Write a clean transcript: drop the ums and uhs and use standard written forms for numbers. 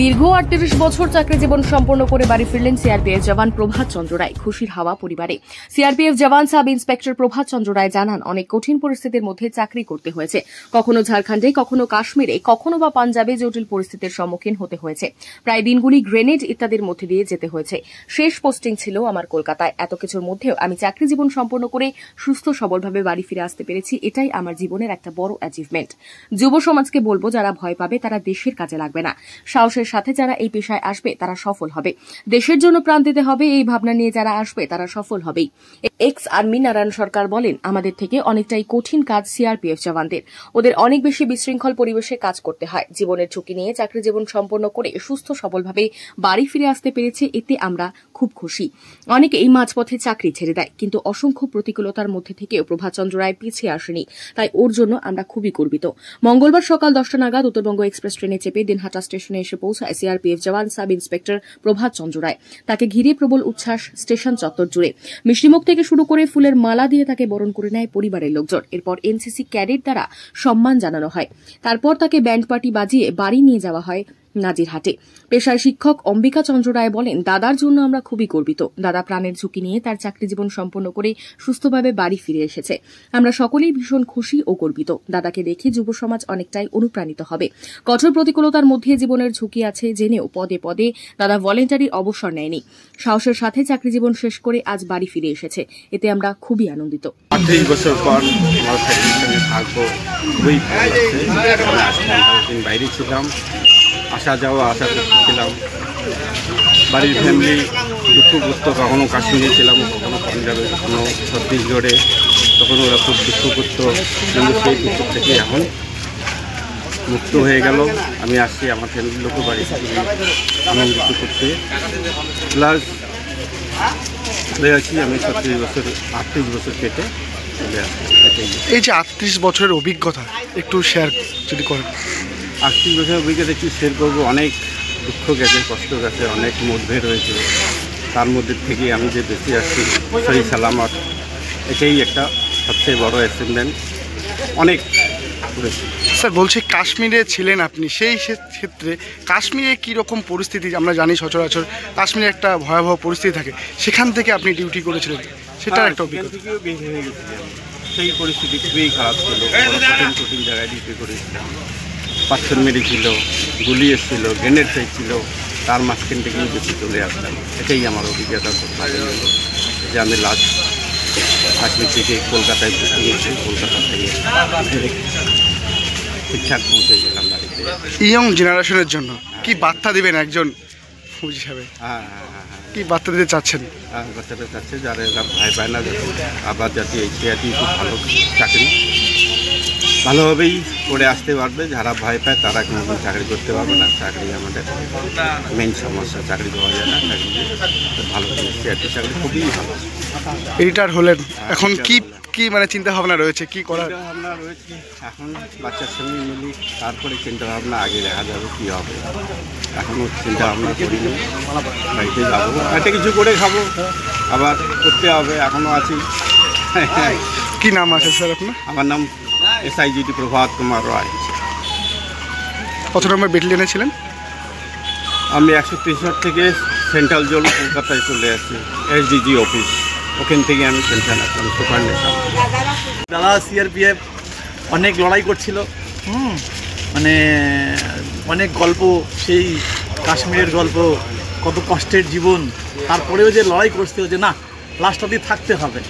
দীর্ঘ ৩৮ বছর চাকরি জীবন সম্পন্ন করে বাড়ি ফিরলেন সিআরপিএফ জওয়ান প্রভাত চন্দ্র রায়। খুশির হাওয়া পরিবারে। সিআরপিএফ জওয়ান সাব ইন্সপেক্টর প্রভাত চন্দ্র রায় জানান, অনেক কঠিন পরিস্থিতির মধ্যে চাকরি করতে হয়েছে। কখনো ঝাড়খণ্ডে, কখনো কাশ্মীরে, কখনো বা পাঞ্জাবে জটিল পরিস্থিতির সম্মুখীন হতে হয়েছে। প্রায় দিনগুলি গ্রেনেড ইত্যাদির মধ্যে দিয়ে যেতে হয়েছে। শেষ পোস্টিং ছিল আমার কলকাতায়। এত কিছুর মধ্যেও আমি চাকরি জীবন সম্পন্ন করে সুস্থ সবলভাবে বাড়ি ফিরে আসতে পেরেছি। এটাই আমার জীবনের একটা বড় অ্যাচিভমেন্ট। যুব সমাজকে বলবো, যারা ভয় পাবে তারা দেশের কাজে লাগবে না। সাহসের সাথে যারা এই পেশায় আসবে তারা সফল হবে। দেশের জন্য প্রাণ দিতে হবে, এই ভাবনা নিয়ে যারা আসবে তারা সফল হবেই। এক্স আর্মি নারায়ণ সরকার বলেন, আমাদের থেকে অনেকটাই কঠিন কাজ সিআরপিএফ জওয়ানদের। ওদের অনেক বেশি বিশৃঙ্খল পরিবেশে কাজ করতে হয়। জীবনের ঝুঁকি নিয়ে চাকরি জীবন সম্পন্ন করে সুস্থ সবলভাবে বাড়ি ফিরে আসতে পেরেছে, এতে আমরা খুব খুশি। অনেকে এই মাঝপথে চাকরি ছেড়ে দেয়, কিন্তু অসংখ্য প্রতিকূলতার মধ্যে থেকেও প্রভাত চন্দ্র রায় পিছিয়ে আসেনি। তাই ওর জন্য আমরা খুবই গর্বিত। মঙ্গলবার সকাল 10টা নাগাদ উত্তরবঙ্গ এক্সপ্রেস ট্রেনে চেপে দিনহাটা স্টেশনে এসে পৌঁছায় সিআরপিএফ জওয়ান সাব ইন্সপেক্টর প্রভাত চন্দ্র রায়। তাকে ঘিরে প্রবল উচ্ছ্বাস স্টেশন চত্বর জুড়ে। মিষ্টিমুখ থেকে শুরু করে ফুলের মালা দিয়ে তাকে বরণ করে নেয় পরিবারের লোকজন। এরপর এনসিসি ক্যাডেট দ্বারা সম্মান জানানো হয়। তারপর তাকে ব্যান্ড পার্টি বাজিয়ে বাড়ি নিয়ে যাওয়া হয় নাজিরহাটে। পেশায় শিক্ষক অম্বিকা চন্দ্র রায় বলেন, দাদার জন্য আমরা খুবই গর্বিত। দাদা প্রাণের ঝুঁকি নিয়ে তার চাকরি জীবন সম্পন্ন করে সুস্থভাবে বাড়ি ফিরে এসেছে। আমরা সকলেই ভীষণ খুশি ও গর্বিত। দাদাকে দেখে যুব সমাজ অনেকটাই অনুপ্রাণিত হবে। কঠোর প্রতিকূলতার মধ্যে জীবনের ঝুঁকি আছে জেনেও পদে পদে দাদা ভলেন্টারির অবসর নেয়নি। সাহসের সাথে চাকরি জীবন শেষ করে আজ বাড়ি ফিরে এসেছে, এতে আমরা খুবই আনন্দিত। ৩৮ বছর পর আমার ফ্যামিলির সঙ্গে থাকবো, খুবই ভালো লাগছে। দিন বাইরে ছিলাম, আসা যাওয়া আশা করতেছিলাম। বাড়ির ফ্যামিলি দুঃখ করতো, কখনো কাশ্মীরে ছিলাম, কখনো পাঞ্জাবে, কখনো ছত্তিশগড়ে, তখন ওরা খুব দুঃখ করতো। কিন্তু সেই দুঃখ থেকে এখন মুক্ত হয়ে গেল। আমি আসছি আমার ফ্যামিলির লোকও বাড়ি আনন্দিত করতে। প্লাস চলে আসি আমি 38 বছর কেটে চলে আসছি। এই যে 38 বছরের অভিজ্ঞতা একটু শেয়ার যদি করেন। 38 বছরের অভিজ্ঞতা একটু শেয়ার করবো। অনেক দুঃখ গেছে, কষ্ট গেছে, অনেক মতভেদ হয়েছে। তার মধ্যে থেকে আমি যে বেঁচে আসছি সহি সালামত, এটাই একটা সবচেয়ে বড় অ্যাচিভমেন্ট। অনেক করেছি। স্যার বলছি, কাশ্মীরে ছিলেন আপনি, সেই ক্ষেত্রে কাশ্মীরে কীরকম পরিস্থিতি? আমরা জানি সচরাচর কাশ্মীরে একটা ভয়াবহ পরিস্থিতি থাকে, সেখান থেকে আপনি ডিউটি করেছিলেন, সেটার একটা অভিজ্ঞতা। থেকেও বের হয়ে গেছিলাম। সেই পরিস্থিতি খুবই খারাপ ছিল। কঠিন জায়গায় ডিউটি করেছিলাম। পাথর মেরেছিল, গুলি এসেছিল, গ্রেনেড ফেলছিল, তার মাঝখান থেকেই বেশি চলে আসলাম। এটাই আমার অভিজ্ঞতা যে আমি লাস্ট কাশ্মীর থেকে কলকাতায় গিয়েছি, কলকাতা থেকে ঠিকঠাক পৌঁছে গেলাম বাড়িতে। ইয়ং জেনারেশনের জন্য কি বার্তা দেবেন একজন ফুজ হিসাবে? কি বার্তা দিতে চাচ্ছেন? বাচ্চাটা চাচ্ছে যারা এরা ভয় পায় না, আবার যাতে এই সিআরপি খুব ভালো চাকরি, ভালোভাবেই করে আসতে পারবে। যারা ভয় পায় তারা কোনো চাকরি করতে পারবে না। চাকরি আমাদের মেইন সমস্যা, চাকরি পাওয়া যায় না। চাকরি ভালো সিআরপি চাকরি খুবই ভালো। রিটায়ার হলেন, এখন কি কি মানে চিন্তা ভাবনা রয়েছে, কি করার ভাবনা রয়েছে? এখন বাচ্চার সঙ্গে মিলি, তারপরে চিন্তা ভাবনা আগে দেখা যাবে কী হবে। এখনও চিন্তা ভাবনা করিনি। বাড়িতে যাবো, একটা কিছু করে খাবো, আবার করতে হবে। এখনও আছি। কি নাম আছে স্যার আপনার? আমার নাম এসআইজিটি প্রভাত কুমার রায়। কত নম্বর ব্যাটালিয়নে ছিলেন? আমি 163 থেকে সেন্ট্রাল জোন কলকাতায় চলে আসছি, এসডিজি অফিস। ওখান থেকে আমি পেনশন আসলাম, সুপারনেশন। দাদা সিআরপিএফ অনেক লড়াই করছিল, মানে অনেক গল্প, সেই কাশ্মীরের গল্প, কত কষ্টের জীবন, তারপরেও যে লড়াই করছিল যে না লাস্ট অবধি থাকতে হবে।